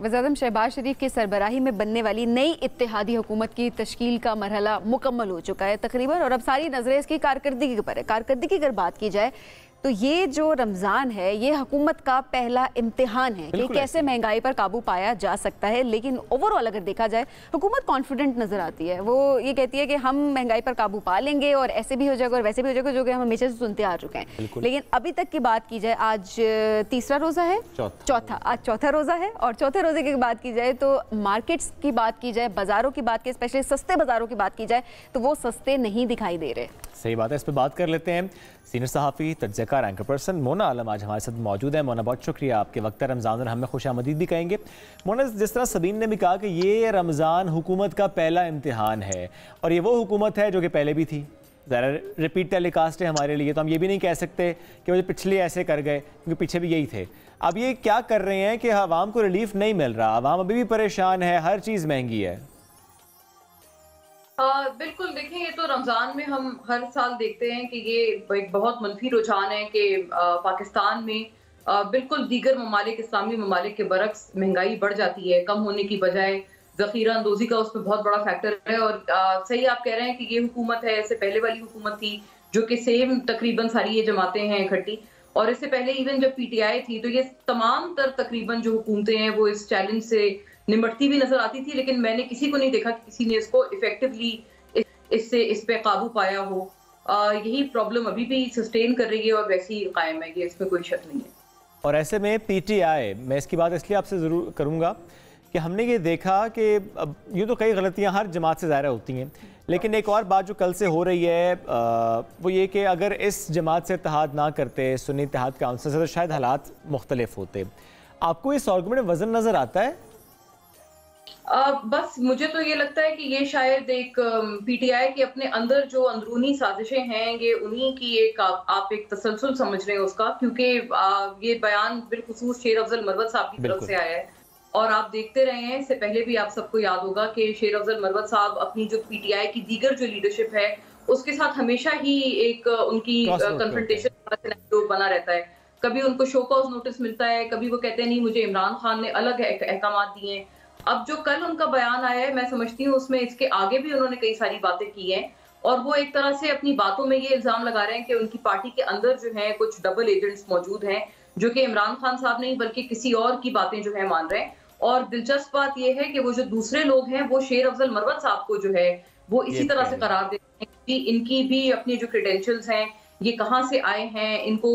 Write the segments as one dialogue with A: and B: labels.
A: वज़ीर-ए-आज़म शहबाज शरीफ की सरबराही में बनने वाली नई इत्तेहादी हुकूमत की तश्कील का मरहला मुकम्मल हो चुका है तकरीबन, और अब सारी नज़रें इसकी कारकर्दगी पर है। कारकर्दगी की अगर बात की जाए तो ये जो रमज़ान है ये हुकूमत का पहला इम्तिहान है कि कैसे महंगाई पर काबू पाया जा सकता है। लेकिन ओवरऑल अगर देखा जाए हुकूमत कॉन्फिडेंट नज़र आती है। वो ये कहती है कि हम महंगाई पर काबू पा लेंगे और ऐसे भी हो जाएगा और वैसे भी हो जाएगा, जो कि हम हमेशा से सुनते आ चुके हैं। लेकिन अभी तक की बात की जाए, आज तीसरा रोज़ा है, आज चौथा रोज़ा है, और चौथे रोज़े की बात की जाए तो मार्केट्स की बात की जाए, बाज़ारों की बात की, स्पेशली सस्ते बाज़ारों की बात की जाए तो वो सस्ते नहीं दिखाई दे रहे।
B: सही बात है, इस पर बात कर लेते हैं। सीनियर सहाफ़ी तजज़ियाकार एंकर पर्सन मोना आलम आज हमारे साथ मौजूद है। मोना, बहुत शुक्रिया, आपके वक्त रमज़ान और हमें खुश आमदीद भी कहेंगे। मोना, जिस तरह सबीन ने भी कहा कि ये रमज़ान हुकूमत का पहला इम्तिहान है, और ये वो हुकूमत है जो कि पहले भी थी, ज़रा रिपीट टेलीकास्ट है हमारे लिए, तो हम ये भी नहीं कह सकते कि वो पिछले ऐसे कर गए, क्योंकि पीछे भी यही थे। अब ये क्या कर रहे हैं कि आवाम को रिलीफ नहीं मिल रहा, आवाम अभी भी परेशान है, हर चीज़ महंगी है।
C: बिल्कुल, देखें, ये तो रमज़ान में हम हर साल देखते हैं कि ये एक बहुत मनफी रुझान है कि पाकिस्तान में बिल्कुल दीगर ममालिक, इस्लामी ममालिक के बरक्स महंगाई बढ़ जाती है, कम होने की बजाय ज़ख़ीरा अंदोज़ी का उस पर बहुत बड़ा फैक्टर है। और सही आप कह रहे हैं कि ये हुकूमत है, इससे पहले वाली हुकूमत थी जो कि सेम तकरीबन सारी ये जमातें हैं इकट्ठी, और इससे पहले इवन जब PTI थी तो ये तमाम तर तकरीबन जो हुकूमतें हैं वो इस चैलेंज से निमटती भी नजर आती थी, लेकिन मैंने किसी को नहीं देखा कि किसी ने इसको इफेक्टिवली इस पे काबू पाया हो। यही प्रॉब्लम अभी भी सस्टेन कर रही है और वैसी ही कायम है, ये इसमें कोई शक नहीं है।
B: और ऐसे में PTI, मैं इसकी बात इसलिए आपसे ज़रूर करूँगा कि हमने ये देखा कि अब यूँ तो कई गलतियाँ हर जमात से ज़ाहिर होती हैं, लेकिन एक और बात जो कल से हो रही है वो ये कि अगर इस जमात से इत्तेहाद ना करते, सुन्नी इत्तेहाद काउंसिल से, तो शायद हालात मुख्तलिफ होते। आपको इस आर्गुमेंट में वज़न नज़र आता है?
C: बस मुझे तो ये लगता है कि ये शायद एक PTI के अपने अंदर जो अंदरूनी साजिशें हैं, ये उन्हीं की एक आप एक तसलसल समझ रहे हैं उसका, क्योंकि ये बयान बिलखुसूस शेर अफजल मरवत साहब की तरफ से आया है। और आप देखते रहे हैं, इससे पहले भी आप सबको याद होगा कि शेर अफजल मरवत साहब अपनी जो PTI की दीगर जो लीडरशिप है उसके साथ हमेशा ही एक उनकी कन्फ्रंटेशन बना रहता है। कभी उनको शो कॉज नोटिस मिलता है, कभी वो कहते हैं नहीं मुझे इमरान खान ने अलग अहकाम दिए हैं। अब जो कल उनका बयान आया है, मैं समझती हूँ उसमें इसके आगे भी उन्होंने कई सारी बातें की हैं, और वो एक तरह से अपनी बातों में ये इल्जाम लगा रहे हैं कि उनकी पार्टी के अंदर जो है कुछ डबल एजेंट्स मौजूद हैं, जो कि इमरान खान साहब नहीं बल्कि किसी और की बातें जो है मान रहे हैं। और दिलचस्प बात यह है कि वो जो दूसरे लोग हैं वो शेर अफजल मरवत साहब को जो है वो इसी तरह से करार देते हैं कि इनकी भी अपनी जो क्रेडेंशियल्स हैं, ये कहाँ से आए हैं, इनको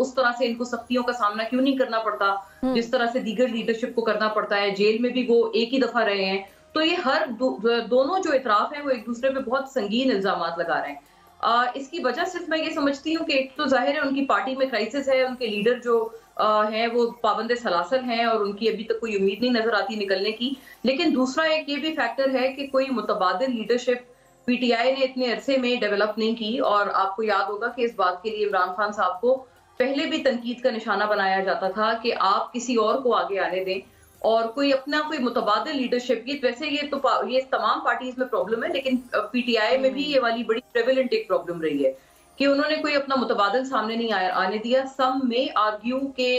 C: उस तरह से इनको सख्तियों का सामना क्यों नहीं करना पड़ता जिस तरह से दीगर लीडरशिप को करना पड़ता है। जेल में भी वो एक ही दफा रहे हैं। तो ये हर दोनों जो इतराफ हैं वो एक दूसरे पे बहुत संगीन इल्जामात लगा रहे हैं। इसकी वजह सिर्फ मैं ये समझती हूँ कि एक तो जाहिर है उनकी पार्टी में क्राइसिस है, उनके लीडर जो हैं वो पाबंद सलासल हैं और उनकी अभी तक कोई उम्मीद नहीं नजर आती निकलने की। लेकिन दूसरा एक ये भी फैक्टर है कि कोई मुतबादिल लीडरशिप PTI ने इतने अरसे में डेवलप नहीं की। और आपको याद होगा कि इस बात के लिए इमरान खान साहब को पहले भी तनकीद का निशाना बनाया जाता था कि आप किसी और को आगे आने दें और कोई अपना कोई मुतबादिल लीडरशिप की। वैसे ये तमाम पार्टीज में प्रॉब्लम है, लेकिन PTI में भी ये वाली बड़ी प्रेवलेंट एक प्रॉब्लम रही है कि उन्होंने कोई अपना मुतबादिल सामने नहीं आने दिया। सम में आर्ग्यू के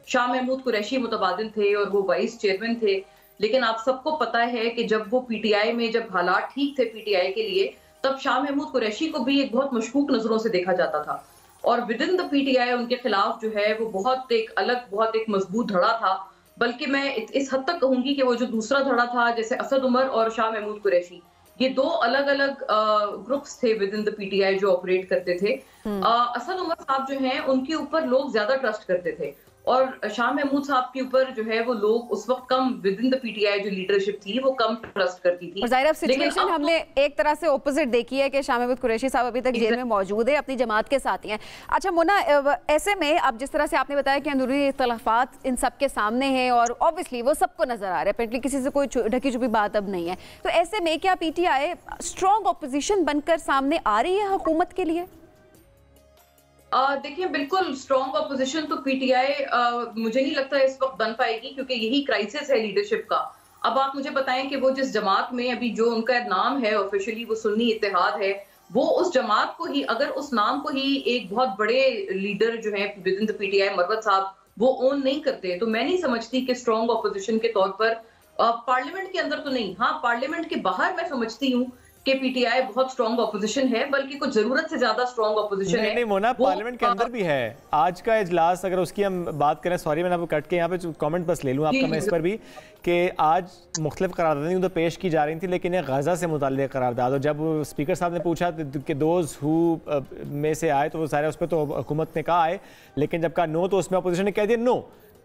C: शाह महमूद कुरैशी मुतबादिल थे और वो वाइस चेयरमैन थे, लेकिन आप सबको पता है कि जब वो PTI में जब हालात ठीक थे PTI के लिए, तब शाह महमूद कुरैशी को भी एक बहुत मशकूक नजरों से देखा जाता था और विद इन द PTI उनके खिलाफ जो है वो बहुत एक अलग, बहुत एक मजबूत धड़ा था। बल्कि मैं इस हद तक कहूंगी कि वो जो दूसरा धड़ा था, जैसे असद उमर और शाह महमूद कुरैशी, ये दो अलग अलग ग्रुप्स थे विद इन द PTI जो ऑपरेट करते थे। असद उमर साहब जो हैं उनके ऊपर लोग ज्यादा ट्रस्ट करते थे और शाह महमूद साहब के ऊपर जो है वो लोग उस वक्त come with in the PTI जो लीडरशिप थी वो कम ट्रस्ट करती थी।
A: ज़ाहिर सिचुएशन हमने एक तरह से ऑपोजिट देखी है कि शाह महमूद कुरैशी साहब अभी तक जेल में मौजूद है, अपनी जमात के साथ ही हैं। अच्छा मोना, ऐसे में अब जिस तरह से आपने बताया कि अंदरूनी इख्तलाफात इन सब के सामने हैं और ऑब्वियसली वो सबको नजर आ रहा है, पेटली किसी से कोई ढकी छुपी बात अब नहीं है, तो ऐसे में क्या PTI स्ट्रॉन्ग ऑपोजिशन बनकर सामने आ रही है हुकूमत के लिए?
C: देखिए, बिल्कुल स्ट्रॉन्ग अपोजिशन तो PTI मुझे नहीं लगता इस वक्त बन पाएगी, क्योंकि यही क्राइसिस है लीडरशिप का। अब आप मुझे बताएं कि वो जिस जमात में अभी जो उनका नाम है ऑफिशियली वो सुन्नी इत्तेहाद है, वो उस जमात को ही, अगर उस नाम को ही एक बहुत बड़े लीडर जो है with in the PTI Marwat साहब वो ओन नहीं करते। तो मैं नहीं समझती कि स्ट्रॉन्ग ऑपोजिशन के तौर पर पार्लियामेंट के अंदर तो नहीं, हाँ पार्लियामेंट के बाहर मैं समझती हूँ कि पीटीआई बहुत स्ट्रॉन्ग ऑपोजिशन है, बल्कि कुछ जरूरत से ज्यादा स्ट्रॉन्ग ऑपोजिशन है।
B: नहीं मोना, पार्लियामेंट के अंदर भी है। आज का इजलास अगर उसकी हम बात करें, सॉरी मैंने आपको कट के यहाँ पे कमेंट बस ले लूँ आपका मैं इस पर भी, कि आज मुख्तलिफ करारदादें तो पेश की जा रही थी, लेकिन ये गजा से मुताल्लिक़ करारदाद, और जब स्पीकर साहब ने पूछा कि दोज हु में से आए तो वो सारे उस पर तो हुकूमत ने कहा आए, लेकिन जब कहा नो तो उसमें अपोजिशन ने कह दिया नो।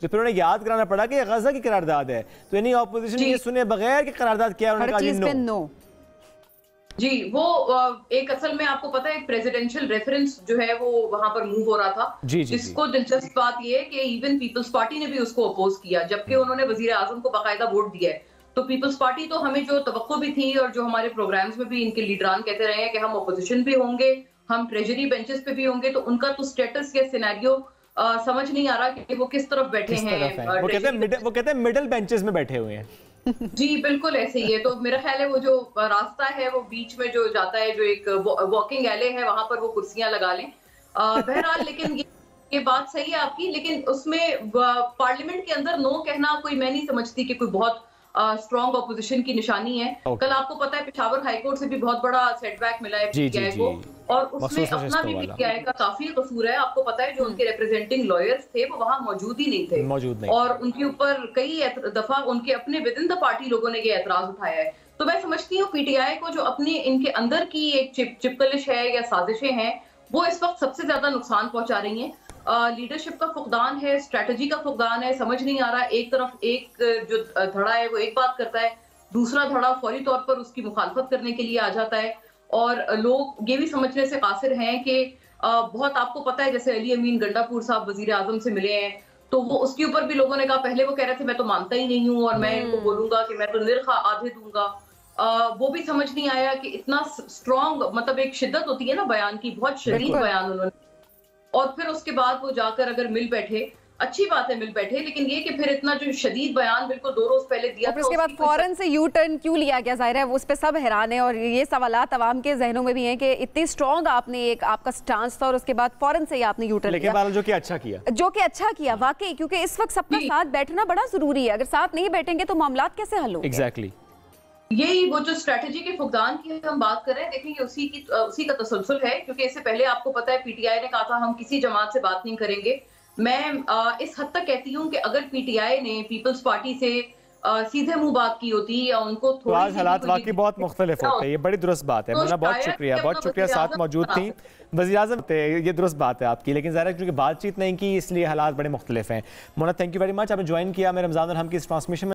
B: तो फिर उन्हें याद कराना पड़ा कि गजा की करारदाद है, तो यानी अपोजिशन ये सुने बगैर कि करारदाद क्या है, उन्होंने कहा नो।
C: जी, वो एक असल में आपको पता है एक प्रेसिडेंशियल रेफरेंस जो है वो वहां पर मूव हो रहा था। इसको दिलचस्प बात ये है कि इवन पीपल्स पार्टी ने भी उसको अपोज किया, जबकि उन्होंने वजीर आजम को बाकायदा वोट दिया है। तो पीपल्स पार्टी तो हमें जो तवक्को भी थी और जो हमारे प्रोग्राम्स में भी इनके लीडरान कहते रहे हैं कि हम अपोजिशन भी होंगे, हम ट्रेजरी बेंचेस पे भी होंगे, तो उनका तो स्टेटस या सिनेरियो समझ नहीं आ रहा कि वो किस तरफ बैठे हैं।
B: वो कहते हैं मिडिल बेंचेस में बैठे हुए हैं।
C: जी बिल्कुल ऐसे ही है। तो मेरा ख्याल है वो जो रास्ता है वो बीच में जो जाता है, जो एक वॉकिंग एले है, वहां पर वो कुर्सियां लगा लें। बहरहाल लेकिन ये बात सही है आपकी, लेकिन उसमें पार्लियामेंट के अंदर नो कहना कोई, मैं नहीं समझती कि कोई बहुत स्ट्रॉन्ग ऑपोजिशन की निशानी है। कल आपको पता है पेशावर हाईकोर्ट से भी बहुत बड़ा सेटबैक मिला है पीटीआई को, और उसमें अपना भी पीटीआई का काफी कसूर है। आपको पता है जो उनके रिप्रेजेंटिंग लॉयर्स थे वो वहां मौजूद ही नहीं थे, और उनके ऊपर कई दफा उनके अपने विद इन द पार्टी लोगों ने ये एतराज उठाया है। तो मैं समझती हूँ पीटीआई को जो अपनी इनके अंदर की एक चिपकलिश है या साजिशें हैं, वो इस वक्त सबसे ज्यादा नुकसान पहुंचा रही हैं। लीडरशिप का फुकदान है, स्ट्रेटजी का फुकदान है, समझ नहीं आ रहा। एक तरफ एक जो धड़ा है वो एक बात करता है, दूसरा धड़ा फौरी तौर पर उसकी मुखालफत करने के लिए आ जाता है, और लोग ये भी समझने से कासिर हैं कि बहुत आपको पता है जैसे अली अमीन गंडापुर साहब वजीर आजम से मिले हैं, तो वो उसके ऊपर भी लोगों ने कहा, पहले वो कह रहे थे मैं तो मानता ही नहीं हूँ और मैं इनको बोलूंगा कि मैं तो निर्ख आधे दूंगा। वो भी समझ नहीं आया कि इतना स्ट्रॉन्ग, मतलब एक शिद्दत होती है ना बयान की, बहुत शदीद बयान उन्होंने, और फिर उसके बाद वो जाकर अगर मिल बैठे, अच्छी बात है मिल बैठे, लेकिन ये कि फिर इतना जो शदीद बयान बिल्कुल 2 रोज पहले दिया
A: था, उसके बाद फौरन से यू टर्न क्यों लिया गया, जाहिर है उस पे सब हैरान है, और ये सवालात अवाम के जहनों में भी हैं कि इतनी स्ट्रॉन्ग आपने एक आपका स्टांस था और उसके बाद फौरन से ही आपने यू टर्न लिया,
B: जो कि अच्छा किया
A: वाकई, क्योंकि इस वक्त सबका साथ बैठना बड़ा जरूरी है। अगर साथ नहीं बैठेंगे तो मामलात कैसे हल होंगे?
B: एग्जैक्टली
C: यही वो जो स्ट्रेटजी के फुकदान की हम बात कर रहे हैं, देखेंगे उसी का तसलसल है, क्योंकि इससे पहले आपको पता है पीटीआई ने कहा था हम किसी जमात से बात नहीं करेंगे। मैं इस हद तक कहती हूँ कि अगर पीटीआई ने पीपल्स पार्टी से सीधे मुंह बात की होती या उनको
B: तो आज हालात वाकई बहुत मुख्तलिफ होते हैं। ये बड़ी दुरुस्त बात है मोना, बहुत शुक्रिया साथ मौजूद थी वज़ीर आज़म थे, ये दुरुस्त बात है आपकी, लेकिन ज़रा क्योंकि बातचीत नहीं की इसलिए हालात बड़े मुख्तलिफ हैं। Mona thank you very much, आपने ज्वाइन किया मैं रमज़ान और हम की इस ट्रांसमिशन में।